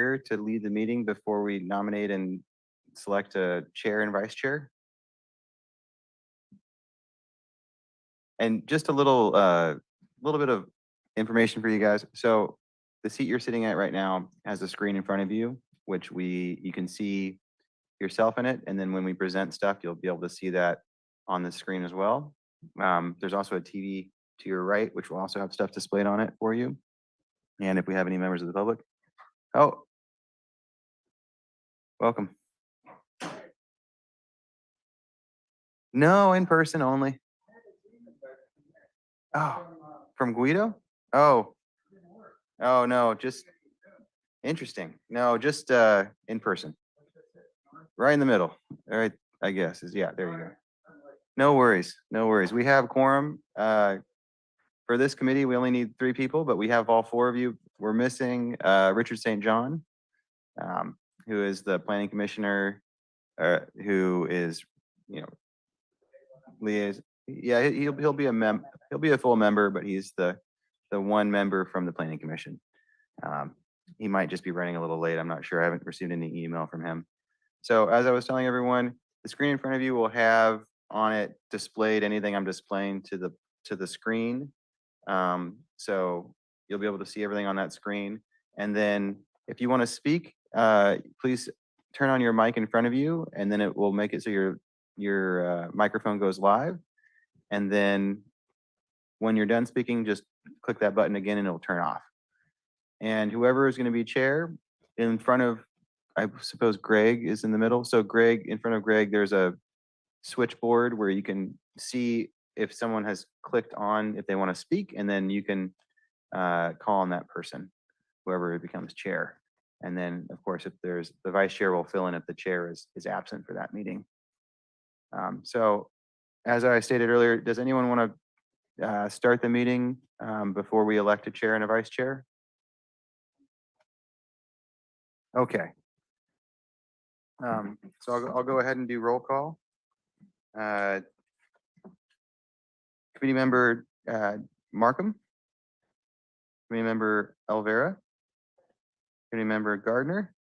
Walker to lead the meeting before we nominate and select a chair and vice chair? And just a little bit of information for you guys. So the seat you're sitting at right now has a screen in front of you, which you can see yourself in it. And then when we present stuff, you'll be able to see that on the screen as well. There's also a TV to your right, which will also have stuff displayed on it for you. And if we have any members of the public. Oh, welcome. No, in person only. Oh, from Guido? Oh, oh no, just interesting. No, just in person. Right in the middle. All right, I guess is, yeah, there you go. No worries, no worries. We have quorum. For this committee, we only need 3 people, but we have all 4 of you. We're missing Richard St. John, who is the planning commissioner, who is, you know, liaison. Yeah, he'll be a full member, but he's the one member from the planning commission. He might just be running a little late. I'm not sure. I haven't received any email from him. So as I was telling everyone, the screen in front of you will have on it displayed anything I'm displaying to the screen. So you'll be able to see everything on that screen. And then if you want to speak, please turn on your mic in front of you, and then it will make it so your microphone goes live. And then when you're done speaking, just click that button again and it'll turn off. And whoever is going to be chair, in front of, I suppose Greg is in the middle. So Greg, in front of Greg, there's a switchboard where you can see if someone has clicked on, if they want to speak, and then you can call on that person, whoever becomes chair. And then, of course, if there's, the vice chair will fill in if the chair is absent for that meeting. So as I stated earlier, does anyone want to start the meeting before we elect a chair and a vice chair? Okay. So I'll go ahead and do roll call. Committee member Markham, committee member Elvera, committee member Gardner,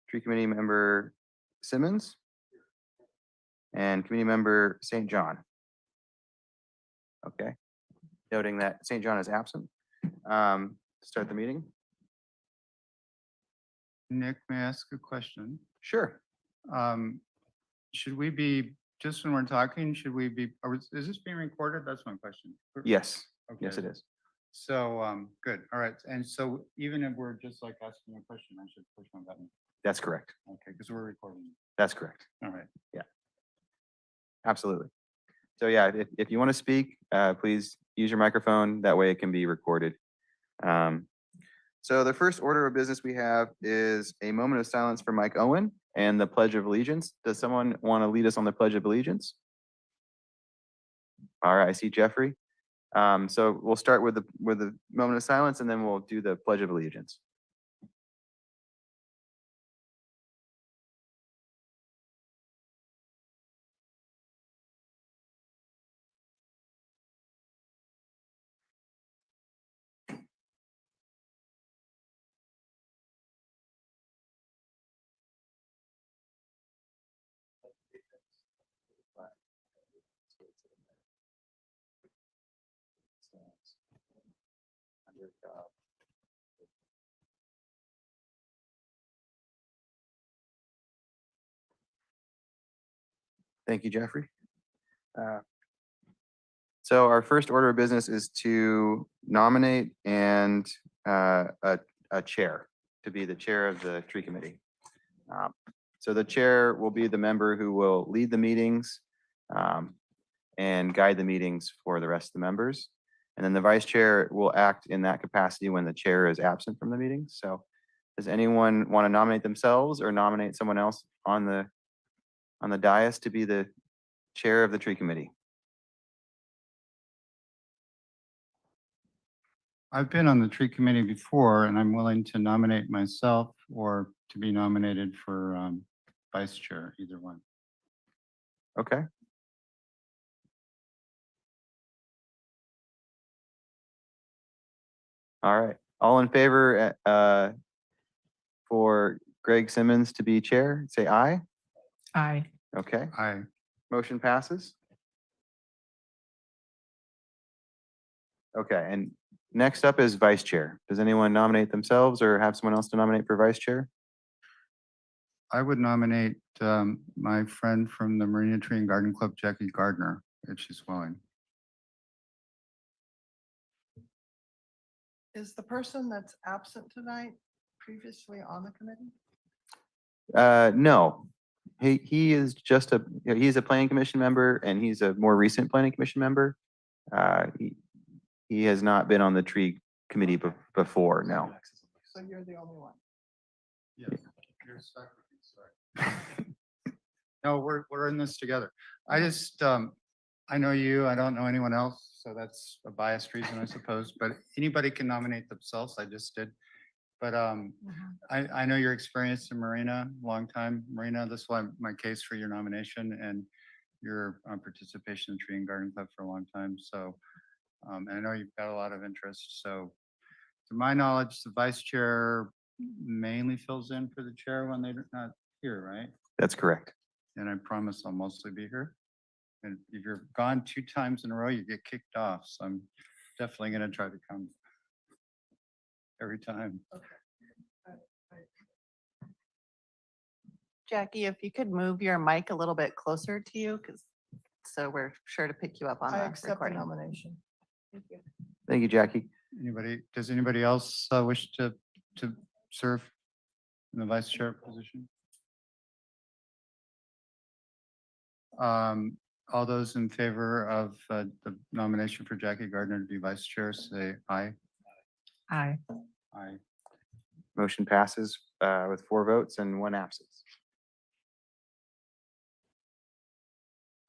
tree committee member Simmons, and committee member St. John. Okay, noting that St. John is absent. Start the meeting. Nick, may I ask a question? Sure. Should we be, just when we're talking, should we be, is this being recorded? That's my question. Yes. Okay. Yes, it is. So, good. All right. And so even if we're just like asking a question, I should push my button. That's correct. Okay, because we're recording. That's correct. All right. Yeah. Absolutely. So yeah, if you want to speak, please use your microphone. That way it can be recorded. So the first order of business we have is a moment of silence for Mike Owen and the Pledge of Allegiance. Does someone want to lead us on the Pledge of Allegiance? All right, I see Jeffrey. So we'll start with the moment of silence, and then we'll do the Pledge of Allegiance. Thank you, Jeffrey. So our first order of business is to nominate and a chair to be the chair of the tree committee. So the chair will be the member who will lead the meetings and guide the meetings for the rest of the members. And then the vice chair will act in that capacity when the chair is absent from the meeting. So does anyone want to nominate themselves or nominate someone else on the dais to be the chair of the tree committee? I've been on the tree committee before, and I'm willing to nominate myself or to be nominated for vice chair, either one. Okay. All right. All in favor for Greg Simmons to be chair, say aye. Aye. Okay, I, motion passes. Okay, and next up is vice chair. Does anyone nominate themselves or have someone else to nominate for vice chair? I would nominate my friend from the Marina Tree and Garden Club, Jackie Gardner, if she's willing. Is the person that's absent tonight previously on the committee? No, he is just he's a planning commission member and he's a more recent planning commission member. He has not been on the tree committee before, no. So you're the only one. Yes, you're stuck with me, sorry. No, we're in this together. I just, I know you, I don't know anyone else, so that's a biased reason, I suppose, but anybody can nominate themselves, I just did. But I know your experience in Marina, long time, Marina, this is why my case for your nomination and your participation in Tree and Garden Club for a long time, so, and I know you've got a lot of interest, so to my knowledge, the vice chair mainly fills in for the chair when they're not here, right? That's correct. And I promise I'll mostly be here. And if you're gone 2 times in a row, you get kicked off. So I'm definitely going to try to come every time. Jackie, if you could move your mic a little bit closer to you, because so we're sure to pick you up on I the accept the recording. nomination. Thank you. Thank you, Jackie. Does anybody else wish to serve in the vice chair position? All those in favor of the nomination for Jackie Gardner to be vice chair, say aye. Aye. Aye. Motion passes with 4 votes and 1 absence.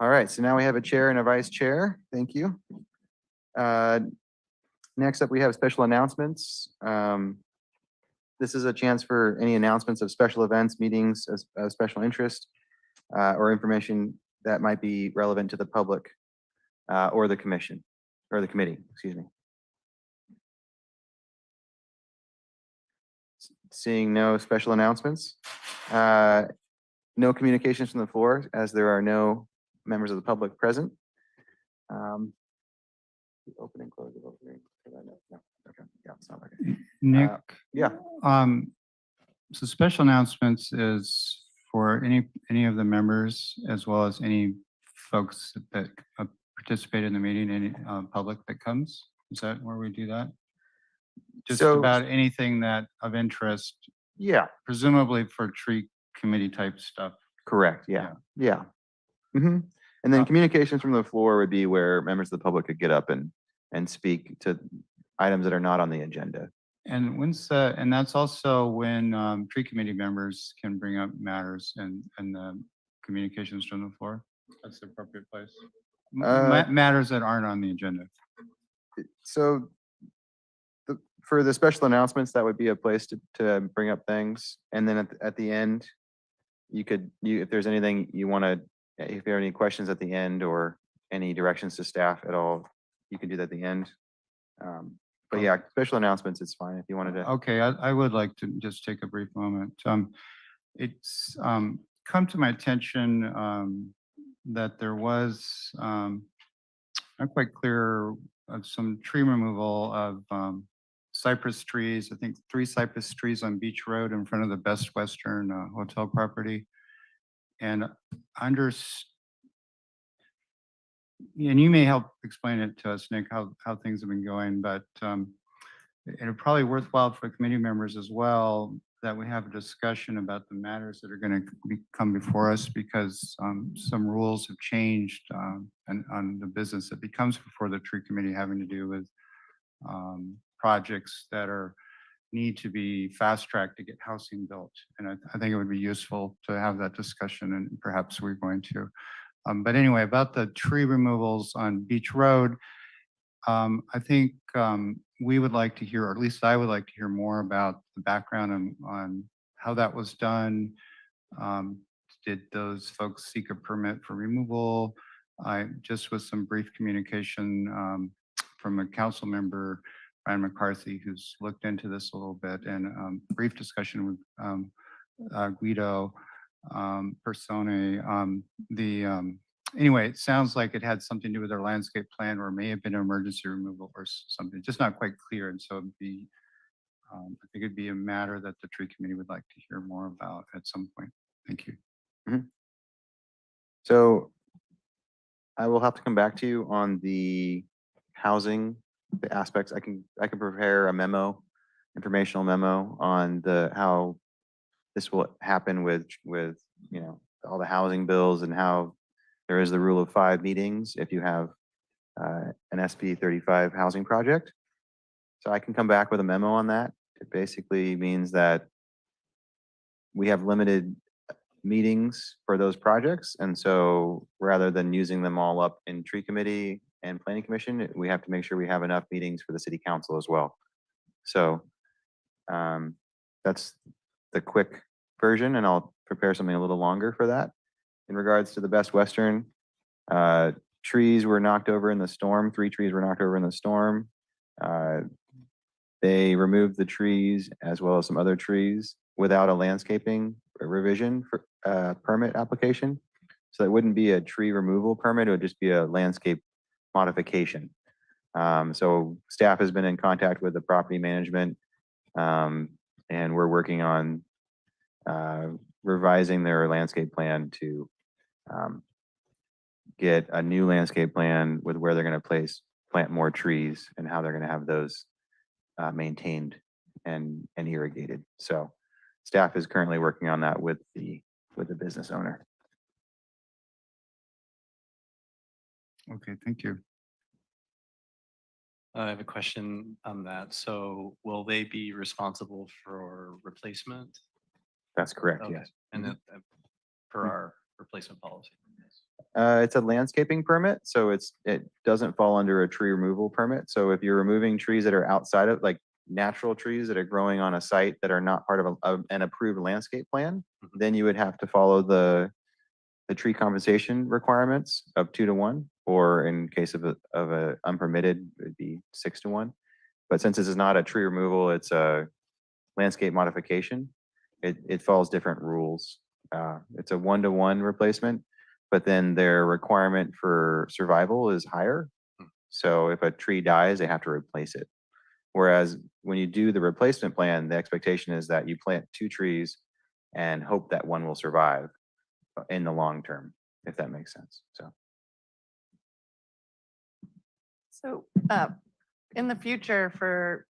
All right, so now we have a chair and a vice chair. Thank you. Next up, we have special announcements. This is a chance for any announcements of special events, meetings of special interest, or information that might be relevant to the public or the commission, or the committee, excuse me. Seeing no special announcements, no communications from the floor as there are no members of the public present. Open and close the vote. No, okay, yeah, it's not okay. Nick? Yeah, So special announcements is for any of the members as well as any folks that participate in the meeting, any public that comes. Is that where we do that? Just So- about anything that of interest, yeah, presumably for tree committee type stuff. correct, yeah, yeah. Hmm. And then communications from the floor would be where members of the public could get up and speak to items that are not on the agenda. And and that's also when tree committee members can bring up matters and the communications from the floor. That's the appropriate place. Matters that aren't on the agenda. So for the special announcements, that would be a place to bring up things. And then at the end, if there's anything you want to, if there are any questions at the end or any directions to staff at all, you can do that at the end. But yeah, special announcements, it's fine if you wanted to. Okay, I would like to just take a brief moment. It's come to my attention that there was not quite clear of some tree removal of cypress trees. I think 3 cypress trees on Beach Road in front of the Best Western hotel property. And and you may help explain it to us, Nick, how things have been going, but it's probably worthwhile for committee members as well that we have a discussion about the matters that are going to come before us because some rules have changed on the business that becomes before the tree committee having to do with projects that need to be fast-tracked to get housing built. And I think it would be useful to have that discussion, and perhaps we're going to. But anyway, about the tree removals on Beach Road, I think we would like to hear, or at least I would like to hear more about the background on how that was done. Did those folks seek a permit for removal? Just with some brief communication from a council member, Brian McCarthy, who's looked into this a little bit, and brief discussion with Guido Persone. Anyway, it sounds like it had something to do with their landscape plan, or may have been emergency removal or something, just not quite clear. And so it'd be, I think it'd be a matter that the tree committee would like to hear more about at some point. Thank you. So I will have to come back to you on the housing, the aspects. I can prepare a memo, informational memo on how this will happen with, you know, all the housing bills, and how there is the rule of 5 meetings if you have an SB 35 housing project. So I can come back with a memo on that. It basically means that we have limited meetings for those projects. And so rather than using them all up in tree committee and planning commission, we have to make sure we have enough meetings for the city council as well. So that's the quick version, and I'll prepare something a little longer for that. In regards to the Best Western, trees were knocked over in the storm. 3 trees were knocked over in the storm. They removed the trees as well as some other trees without a landscaping revision for permit application. So it wouldn't be a tree removal permit, it would just be a landscape modification. So staff has been in contact with the property management, and we're working on revising their landscape plan to get a new landscape plan with where they're going to plant more trees and how they're going to have those maintained and irrigated. So staff is currently working on that with the business owner. Okay, thank you. I have a question on that. So will they be responsible for replacement? That's correct, Okay. yes. And then per our replacement policy? It's a landscaping permit, so it doesn't fall under a tree removal permit. So if you're removing trees that are outside of, like, natural trees that are growing on a site that are not part of an approved landscape plan, then you would have to follow the tree compensation requirements of 2 to 1, or in case of a unpermitted, it'd be 6 to 1. But since this is not a tree removal, it's a landscape modification, it follows different rules. It's a 1-to-1 replacement, but then their requirement for survival is higher. So if a tree dies, they have to replace it. Whereas when you do the replacement plan, the expectation is that you plant 2 trees and hope that one will survive in the long term, if that makes sense. So in the future for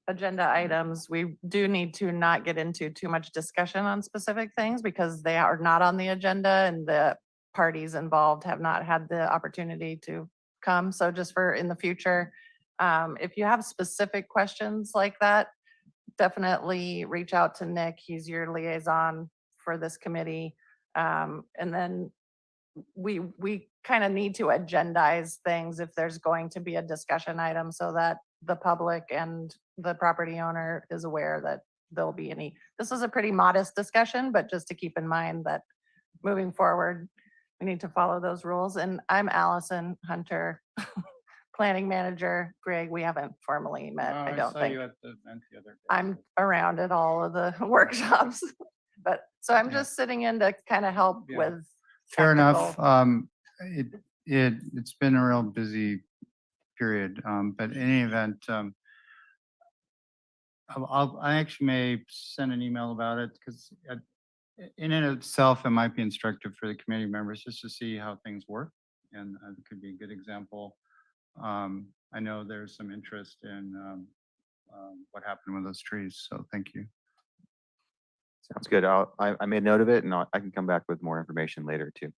agenda items, we do need to not get into too much discussion on specific things because they are not on the agenda and the parties involved have not had the opportunity to come. So just for in the future, if you have specific questions like that, definitely reach out to Nick. He's your liaison for this committee. And then we kind of need to agendize things if there's going to be a discussion item so that the public and the property owner is aware that there'll be any. This is a pretty modest discussion, but just to keep in mind that moving forward, we need to follow those rules. And I'm Allison Hunter, planning manager. Greg, we haven't formally met, I don't saw think. you at the event the other day. I'm around at all of the workshops, but, so I'm Yeah. just sitting in to kind of help Yeah. with. Fair enough. technical- It's been a real busy period, but in any event, I actually may send an email about it because in and of itself, it might be instructive for the committee members just to see how things work. And it could be a good example. I know there's some interest in what happened with those trees. So thank you. Sounds good. I made note of it, and I can come back with more information later too.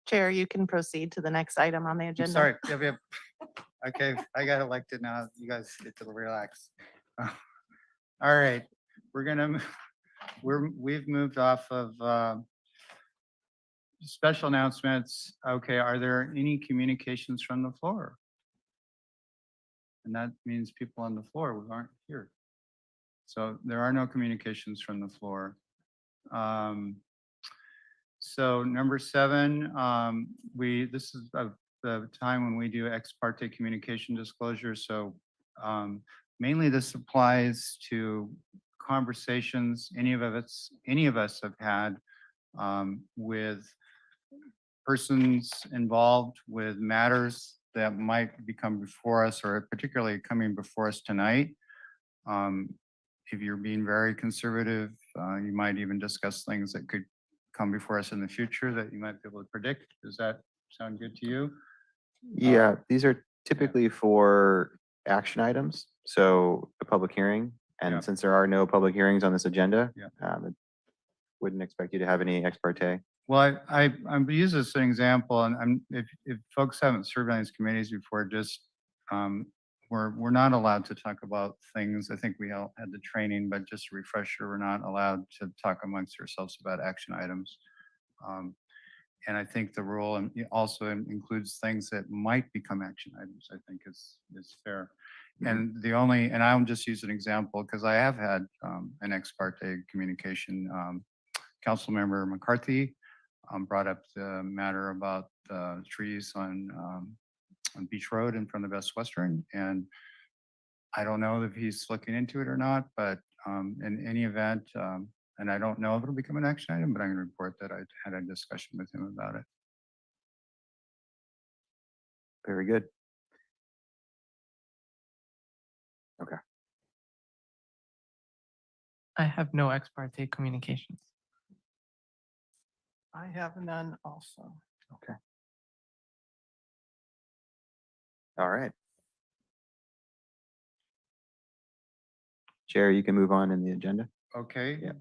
Chair, you can proceed to the next item on the I'm agenda. sorry. Yep. Okay, I got elected now. You guys get to relax. All right, we've moved off of special announcements. Okay, are there any communications from the floor? And that means people on the floor who aren't here. So there are no communications from the floor. So number 7, this is the time when we do ex parte communication disclosure. So mainly this applies to conversations any of us have had with persons involved with matters that might become before us, or particularly coming before us tonight. Um, If you're being very conservative, you might even discuss things that could come before us in the future that you might be able to predict. Does that sound good to you? Yeah, these are typically for action items, so a public hearing. Yeah. And since there are no public hearings on this agenda, Yeah. wouldn't expect you to have any ex parte. Well, I use this as an example, and if folks haven't served on these committees before, just, we're not allowed to talk about things. I think we all had the training, but just a refresher, we're not allowed to talk amongst ourselves about action items. And I think the rule also includes things that might become action items, I think is fair. And I'll just use an example because I have had an ex parte communication. Councilmember McCarthy brought up the matter about trees on Beach Road in front of Best Western. And I don't know if he's looking into it or not, but in any event, and I don't know if it'll become an action item, but I'm going to report that I had a discussion with him about it. Very good. Okay. I have no ex parte communications. I have none also. Okay. All right. Chair, you can move on in the agenda. Okay. Yeah.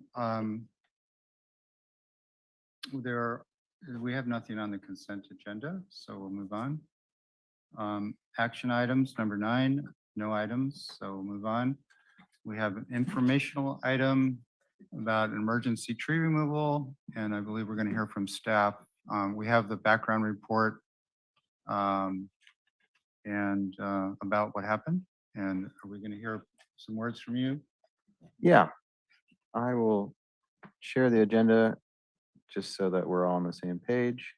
We have nothing on the consent agenda, so we'll move on. Action items, number 9, no items, so we'll move on. We have an informational item about emergency tree removal, and I believe we're going to hear from staff. We have the background report and about what happened, and are we going to hear some words from you? Yeah, I will share the agenda just so that we're all on the same page.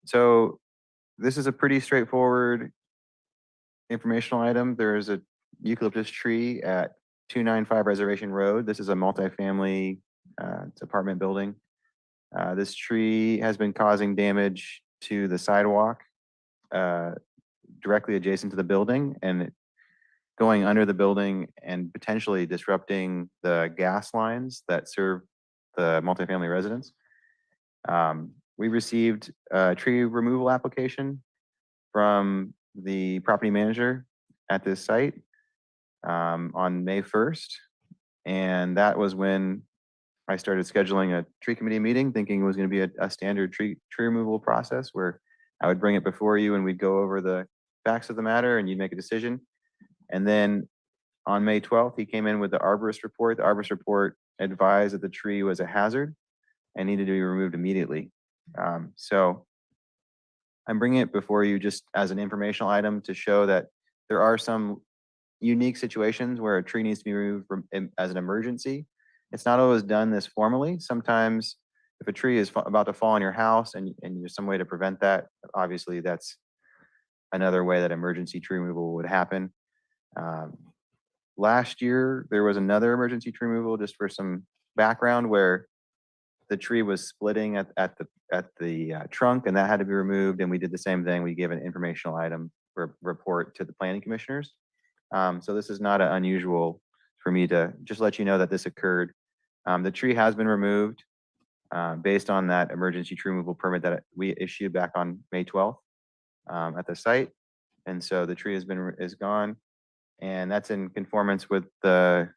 So this is a pretty straightforward informational item. There is a eucalyptus tree at 295 Reservation Road. This is a multifamily it's apartment building. This tree has been causing damage to the sidewalk directly adjacent to the building and going under the building and potentially disrupting the gas lines that serve the multifamily residents. We received a tree removal application from the property manager at this site on May 1st. And that was when I started scheduling a tree committee meeting, thinking it was going to be a standard tree removal process where I would bring it before you and we'd go over the facts of the matter and you'd make a decision. And then on May 12th, he came in with the arborist report. The arborist report advised that the tree was a hazard and needed to be removed immediately. So I'm bringing it before you just as an informational item to show that there are some unique situations where a tree needs to be removed as an emergency. It's not always done this formally. Sometimes if a tree is about to fall on your house and there's some way to prevent that, obviously that's another way that emergency tree removal would happen. Last year, there was another emergency tree removal just for some background where the tree was splitting at the trunk and that had to be removed. And we did the same thing. We gave an informational item report to the planning commissioners. So this is not unusual for me to just let you know that this occurred. The tree has been removed based on that emergency tree removal permit that we issued back on May 12th at the site. And so the tree is gone. And that's in conformance with our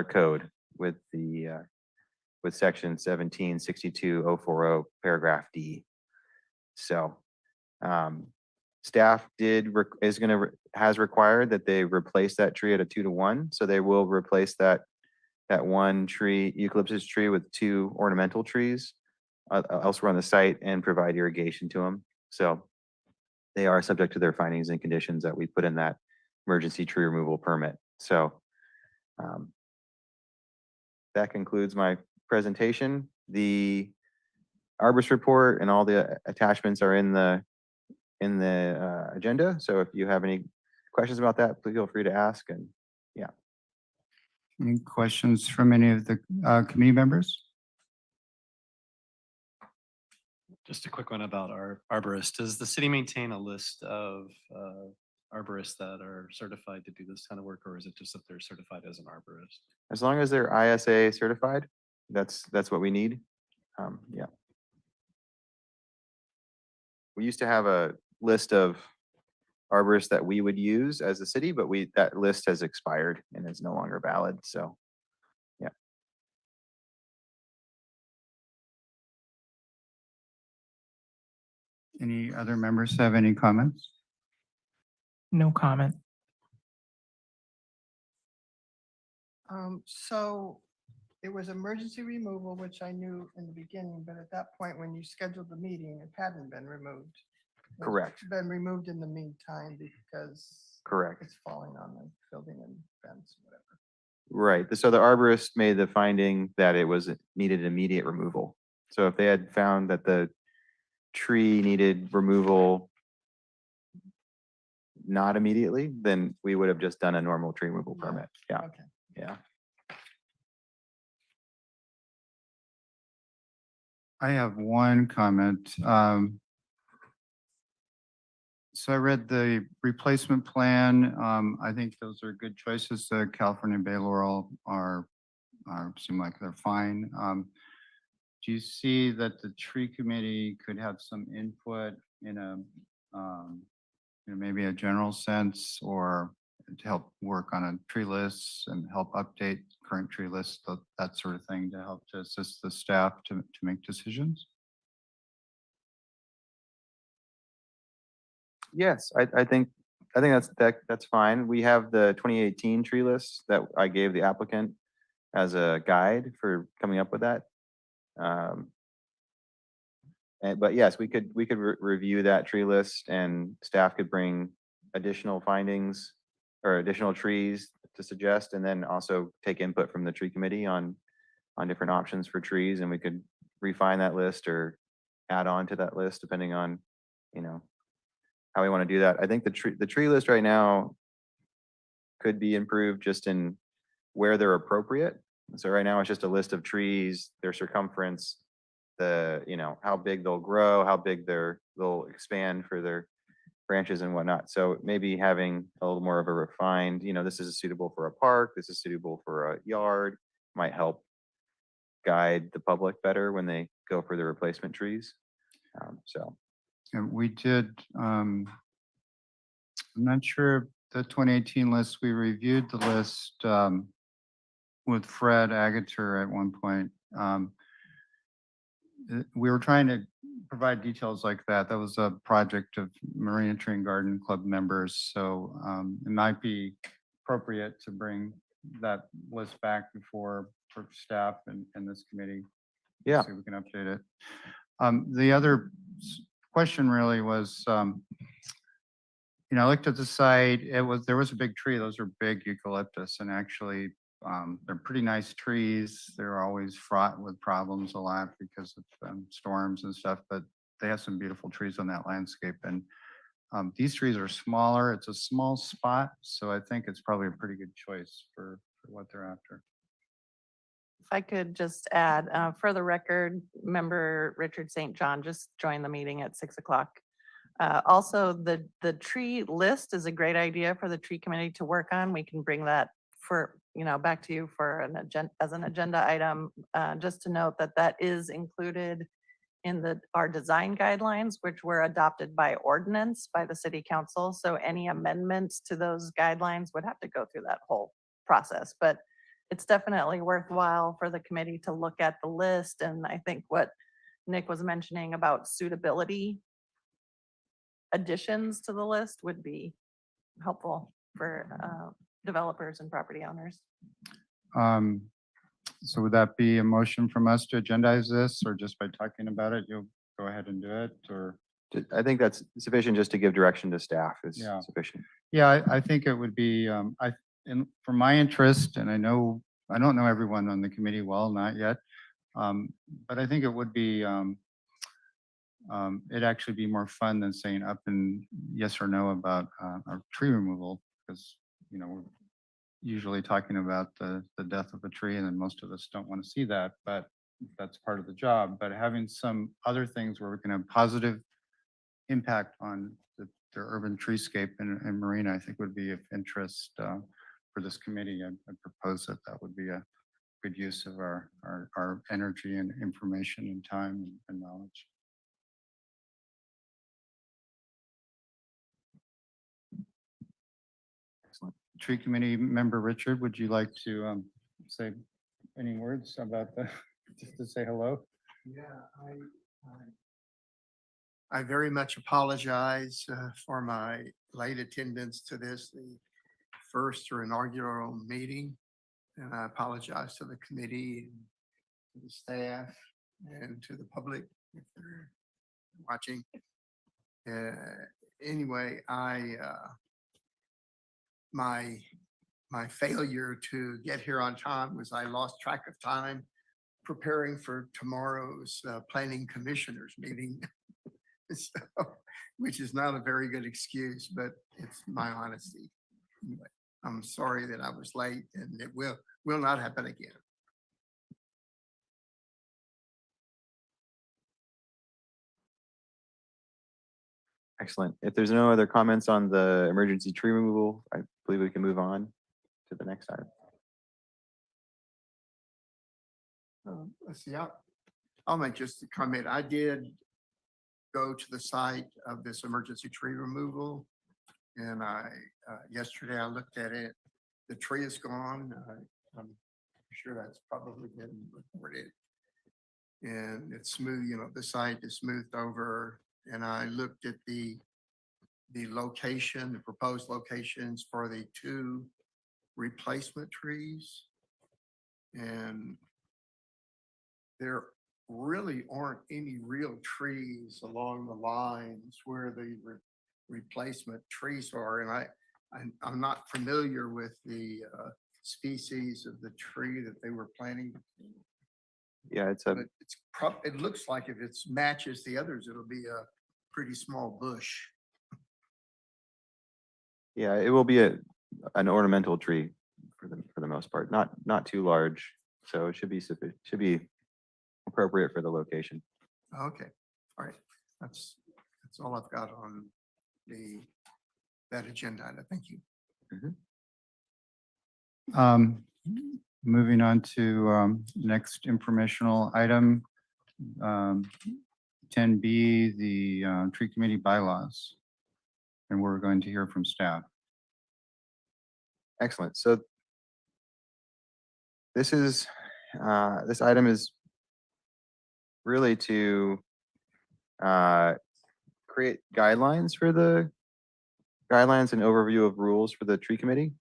code, with section 1762.040 paragraph D. So staff has required that they replace that tree at a 2-to-1. So they will replace that one tree, eucalyptus tree, with 2 ornamental trees elsewhere on the site and provide irrigation to them. So they are subject to their findings and conditions that we put in that emergency tree removal permit. So that concludes my presentation. The arborist report and all the attachments are in the agenda. So if you have any questions about that, please feel free to ask. And Any questions from any of the committee members? Just a quick one about our arborist. Does the city maintain a list of arborists that are certified to do this kind of work, or is it just that they're certified as an arborist? as long as they're ISA certified, that's what we need. Yeah. We used to have a list of arborists that we would use as a city, but that list has expired and is no longer valid. So Any other members have any comments? No comment. So it was emergency removal, which I knew in the beginning, but at that point, when you scheduled the meeting, it hadn't been removed. It's Correct. Been removed in the meantime because correct. it's falling on the building and fence, whatever. Right. So the arborist made the finding that it was needed immediate removal. So if they had found that the tree needed removal not immediately, then we would have just done a normal tree removal Yeah. permit. Yeah, Okay. yeah. I have one comment. So I read the replacement plan. I think those are good choices. The California Bay Laurel seem like they're fine. Do you see that the tree committee could have some input in maybe a general sense, or to help work on a tree list and help update current tree lists, that sort of thing, to help to assist the staff to make decisions? Yes, I think that's fine. We have the 2018 tree list that I gave the applicant as a guide for coming up with that. But yes, we could review that tree list, and staff could bring additional findings or additional trees to suggest, and then also take input from the tree committee on different options for trees, and we could refine that list or add on to that list depending on, how we want to do that. I think the tree list right now could be improved just in where they're appropriate. So right now it's just a list of trees, their circumference, how big they'll grow, how big they'll expand for their branches and whatnot. So maybe having a little more of a refined, this is suitable for a park, this is suitable for a yard, might help guide the public better when they go for the replacement trees. So. And we did, I'm not sure the 2018 list, we reviewed the list with Fred Agater at one point. We were trying to provide details like that. That was a project of Marina Tree and Garden Club members. So it might be appropriate to bring that list back for staff and this committee. Yeah. See if we can update it. The other question really was, I looked at the site, there was a big tree. Those are big eucalyptus, and actually they're pretty nice trees. They're always fraught with problems a lot because of storms and stuff, but they have some beautiful trees on that landscape. And these trees are smaller. It's a small spot, so I think it's probably a pretty good choice for what they're after. If I could just add, for the record, member Richard St. John just joined the meeting at 6 o'clock. Also, the tree list is a great idea for the tree committee to work on. We can bring that back to you for as an agenda item. Just to note that is included in our design guidelines, which were adopted by ordinance by the city council. So any amendments to those guidelines would have to go through that whole process. But it's definitely worthwhile for the committee to look at the list. And I think what Nick was mentioning about suitability additions to the list would be helpful for developers and property owners. So would that be a motion from us to agendize this, or just by talking about it, you'll go ahead and do it, or? I think that's sufficient just to give direction to staff is Yeah. sufficient. Yeah, I think it would be, for my interest, and I know I don't know everyone on the committee well, not yet. But I think it would be, it'd actually be more fun than saying up and yes or no about our tree removal, because, we're usually talking about the death of a tree, and then most of us don't want to see that, but that's part of the job. But having some other things where we can have positive impact on the urban treescape in Marina, I think would be of interest for this committee. I propose that that would be a good use of our energy and information and time and knowledge. Excellent. Tree Committee Member Richard, would you like to say any words about just to say hello? Yeah, I very much apologize for my late attendance to this, the first or inaugural meeting. And I apologize to the committee and to the staff and to the public if they're watching. Anyway, my failure to get here on time was I lost track of time preparing for tomorrow's planning commissioners meeting. So, which is not a very good excuse, but it's my honesty. Anyway, I'm sorry that I was late, and it will not happen again. Excellent. If there's no other comments on the emergency tree removal, I believe we can move on to the next item. Let's see, I'll make just a comment. I did go to the site of this emergency tree removal, and yesterday I looked at it. The tree is gone. I'm sure that's probably been reported. And it's smooth, the site is smoothed over. And I looked at the location, the proposed locations for the 2 replacement trees. And there really aren't any real trees along the lines where the replacement trees are. And I'm not familiar with the species of the tree that they were planting. Yeah, But it looks like if it matches the others, it'll be a pretty small bush. yeah, it will be an ornamental tree for the most part, not too large. So it should be appropriate for the location. Okay, all right. That's all I've got on that agenda item. Thank you. Moving on to next informational item, 10B, the tree committee bylaws. And we're going to hear from staff. Excellent. So this item is really to create guidelines and overview of rules for the tree committee.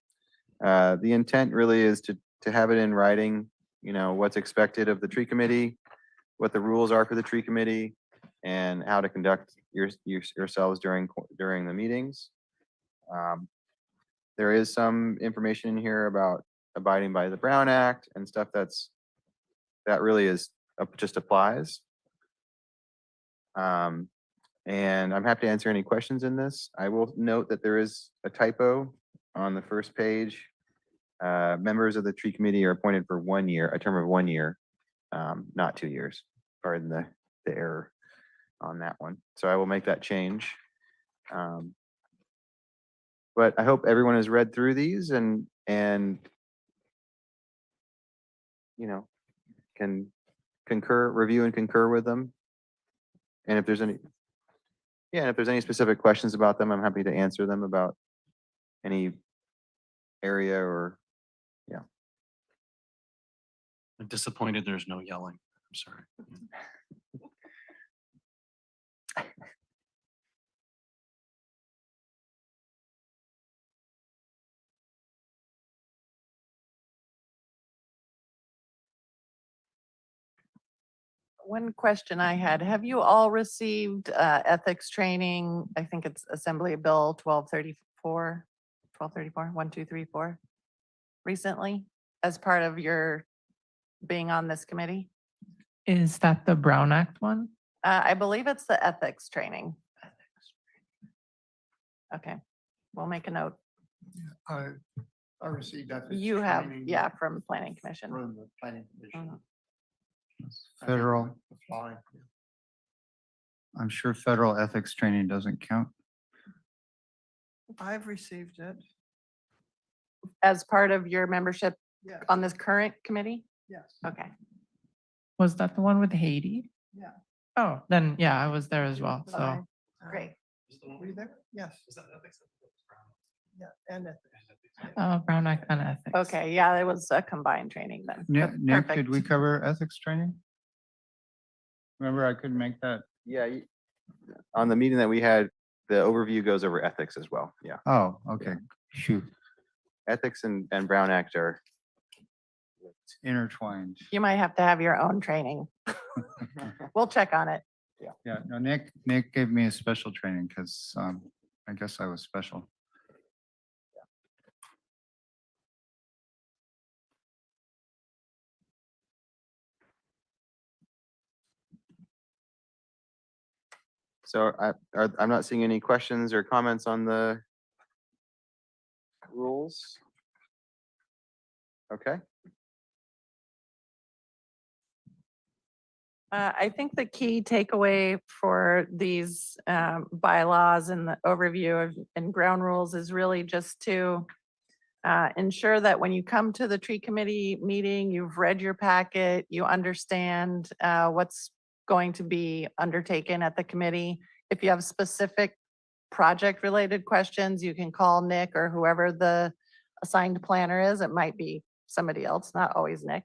The intent really is to have it in writing, what's expected of the tree committee, what the rules are for the tree committee, and how to conduct yourselves during the meetings. There is some information in here about abiding by the Brown Act and stuff that really is just applies. And I'm happy to answer any questions in this. I will note that there is a typo on the first page. Members of the tree committee are appointed for 1 year, a term of 1 year, not 2 years. Pardon the error on that one. So I will make that change. But I hope everyone has read through these and can review and concur with them. And if there's any specific questions about them, I'm happy to answer them about any area or, yeah. I'm disappointed there's no yelling. I'm sorry. One question I had, have you all received ethics training? I think it's Assembly Bill 1234, 1234, 1234 recently? as part of your being on this committee? Is that the Brown Act one? I believe it's the ethics training. Okay, we'll make a note. I received that. You have, yeah, from planning commission. From the planning commission. Mhm. Federal, Fine. I'm sure federal ethics training doesn't count. I've received it. As part of your membership Yes, on this current committee? yes, Okay, Was that the one with Haiti? yeah. Oh, then, yeah, I was there as well, so. Okay. Great. Were you there? Yes. Yeah, and ethics. Brown Act and ethics. Okay, yeah, it was a combined training then. Nick, That's Nick, did we perfect. cover ethics training? Remember, I couldn't make that. Yeah, on the meeting that we had, the overview goes over ethics as well. Yeah, Oh, okay, shoot, ethics and Brown Act are. intertwined. You might have to have your own training. We'll check on it. Yeah, no, Nick gave me a special training because I guess I was special. So I'm not seeing any questions or comments on the rules. Okay, I think the key takeaway for these bylaws and the overview of and ground rules is really just to ensure that when you come to the tree committee meeting, you've read your packet, you understand what's going to be undertaken at the committee. If you have specific project-related questions, you can call Nick or whoever the assigned planner is. It might be somebody else, not always Nick.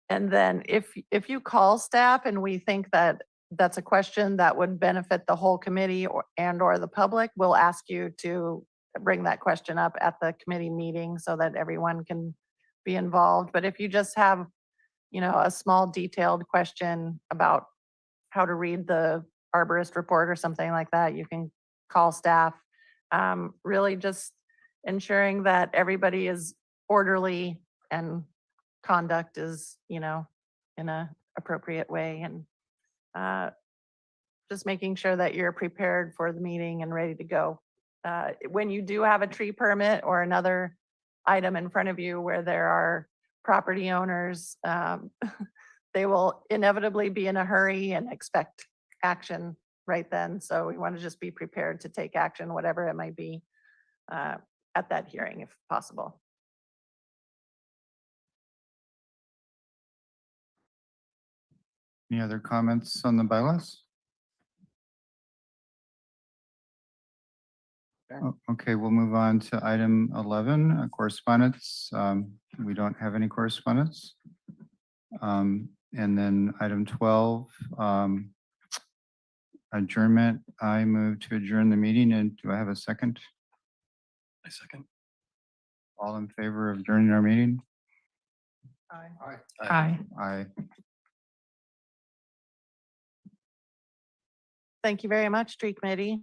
And then if you call staff and we think that that's a question that would benefit the whole committee or the public, we'll ask you to bring that question up at the committee meeting so that everyone can be involved. But if you just have, a small detailed question about how to read the arborist report or something like that, you can call staff. Really just ensuring that everybody is orderly and conduct is, in a appropriate way and just making sure that you're prepared for the meeting and ready to go. When you do have a tree permit or another item in front of you where there are property owners, they will inevitably be in a hurry and expect action right then. So we want to just be prepared to take action, whatever it might be, at that hearing if possible. Any other comments on the bylaws? Okay, we'll move on to item 11, correspondence. We don't have any correspondence. And then item 12, adjournment. I move to adjourn the meeting, and do I have a second? A second. All in favor of adjourning our meeting? Aye. Aye. Aye. Thank you very much, tree committee.